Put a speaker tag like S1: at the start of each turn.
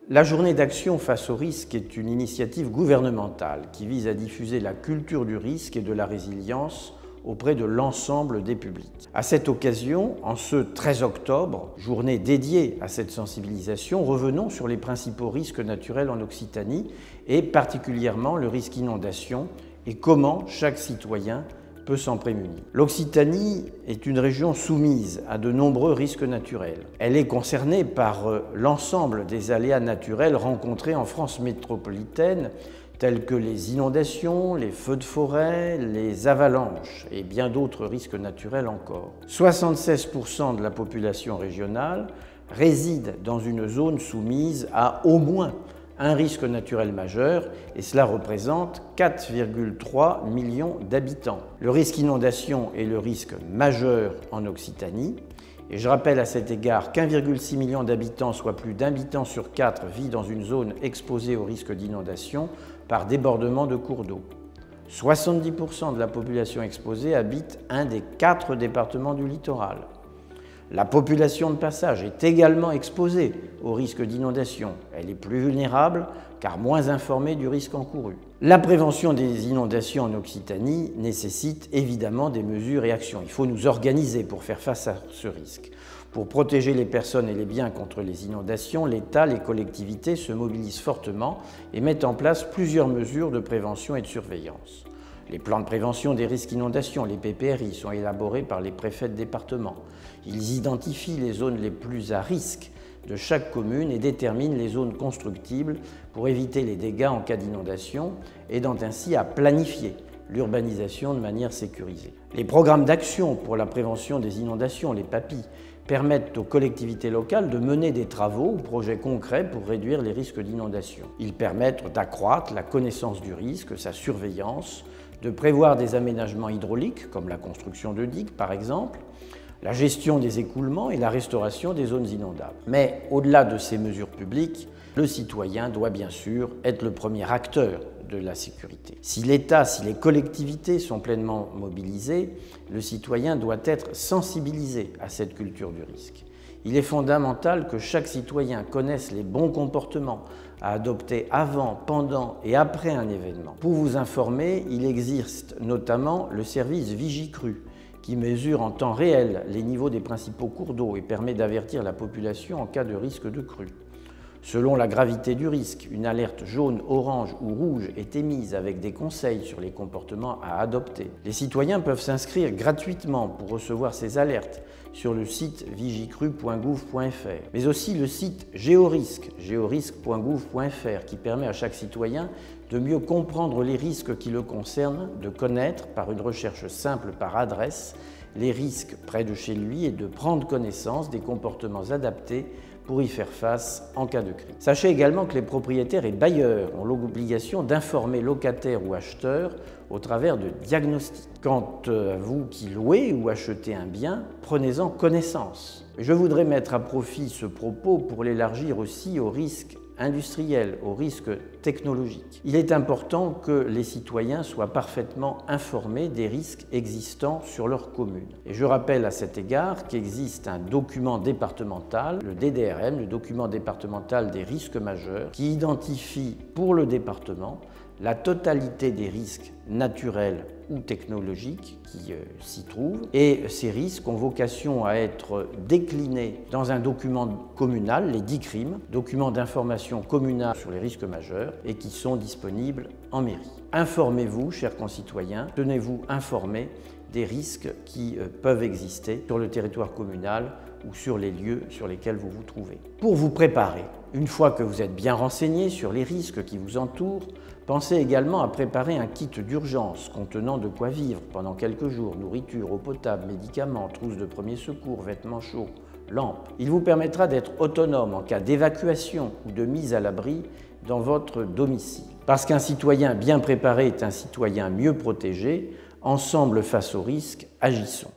S1: La journée d'action face au risque est une initiative gouvernementale qui vise à diffuser la culture du risque et de la résilience auprès de l'ensemble des publics. À cette occasion, en ce 13 octobre, journée dédiée à cette sensibilisation, revenons sur les principaux risques naturels en Occitanie et particulièrement le risque inondation et comment chaque citoyen peut s'en prémunir. L'Occitanie est une région soumise à de nombreux risques naturels. Elle est concernée par l'ensemble des aléas naturels rencontrés en France métropolitaine, tels que les inondations, les feux de forêt, les avalanches et bien d'autres risques naturels encore. 76% de la population régionale réside dans une zone soumise à au moins un risque naturel majeur, et cela représente 4,3 millions d'habitants. Le risque inondation est le risque majeur en Occitanie, et je rappelle à cet égard qu'1,6 million d'habitants, soit plus d'1 habitant sur 4, vit dans une zone exposée au risque d'inondation par débordement de cours d'eau. 70% de la population exposée habite un des 4 départements du littoral. La population de passage est également exposée au risque d'inondation. Elle est plus vulnérable car moins informée du risque encouru. La prévention des inondations en Occitanie nécessite évidemment des mesures et actions. Il faut nous organiser pour faire face à ce risque. Pour protéger les personnes et les biens contre les inondations, l'État, les collectivités se mobilisent fortement et mettent en place plusieurs mesures de prévention et de surveillance. Les plans de prévention des risques inondations, les PPRI, sont élaborés par les préfets de département. Ils identifient les zones les plus à risque de chaque commune et déterminent les zones constructibles pour éviter les dégâts en cas d'inondation, aidant ainsi à planifier l'urbanisation de manière sécurisée. Les programmes d'action pour la prévention des inondations, les PAPI, permettent aux collectivités locales de mener des travaux ou projets concrets pour réduire les risques d'inondation. Ils permettent d'accroître la connaissance du risque, sa surveillance, de prévoir des aménagements hydrauliques, comme la construction de digues par exemple, la gestion des écoulements et la restauration des zones inondables. Mais au-delà de ces mesures publiques, le citoyen doit bien sûr être le premier acteur de la sécurité. Si l'État, si les collectivités sont pleinement mobilisées, le citoyen doit être sensibilisé à cette culture du risque. Il est fondamental que chaque citoyen connaisse les bons comportements à adopter avant, pendant et après un événement. Pour vous informer, il existe notamment le service Vigicru, qui mesure en temps réel les niveaux des principaux cours d'eau et permet d'avertir la population en cas de risque de crue. Selon la gravité du risque, une alerte jaune, orange ou rouge est émise avec des conseils sur les comportements à adopter. Les citoyens peuvent s'inscrire gratuitement pour recevoir ces alertes sur le site vigicru.gouv.fr, mais aussi le site Géorisque, georisque.gouv.fr, qui permet à chaque citoyen de mieux comprendre les risques qui le concernent, de connaître, par une recherche simple par adresse, les risques près de chez lui et de prendre connaissance des comportements adaptés pour y faire face en cas de crise. Sachez également que les propriétaires et bailleurs ont l'obligation d'informer locataires ou acheteurs au travers de diagnostics. Quant à vous qui louez ou achetez un bien, prenez-en connaissance. Je voudrais mettre à profit ce propos pour l'élargir aussi aux risques industriels, aux risques technologiques. Il est important que les citoyens soient parfaitement informés des risques existants sur leur commune. Et je rappelle à cet égard qu'existe un document départemental, le DDRM, le document départemental des risques majeurs, qui identifie pour le département la totalité des risques naturels ou technologiques qui s'y trouvent. Et ces risques ont vocation à être déclinés dans un document communal, les DICRIM, documents d'information communale sur les risques majeurs, et qui sont disponibles en mairie. Informez-vous, chers concitoyens, tenez-vous informés des risques qui peuvent exister sur le territoire communal ou sur les lieux sur lesquels vous vous trouvez. Pour vous préparer, une fois que vous êtes bien renseigné sur les risques qui vous entourent, pensez également à préparer un kit d'urgence contenant de quoi vivre pendant quelques jours, nourriture, eau potable, médicaments, trousse de premiers secours, vêtements chauds, lampes. Il vous permettra d'être autonome en cas d'évacuation ou de mise à l'abri dans votre domicile. Parce qu'un citoyen bien préparé est un citoyen mieux protégé, ensemble face aux risques, agissons.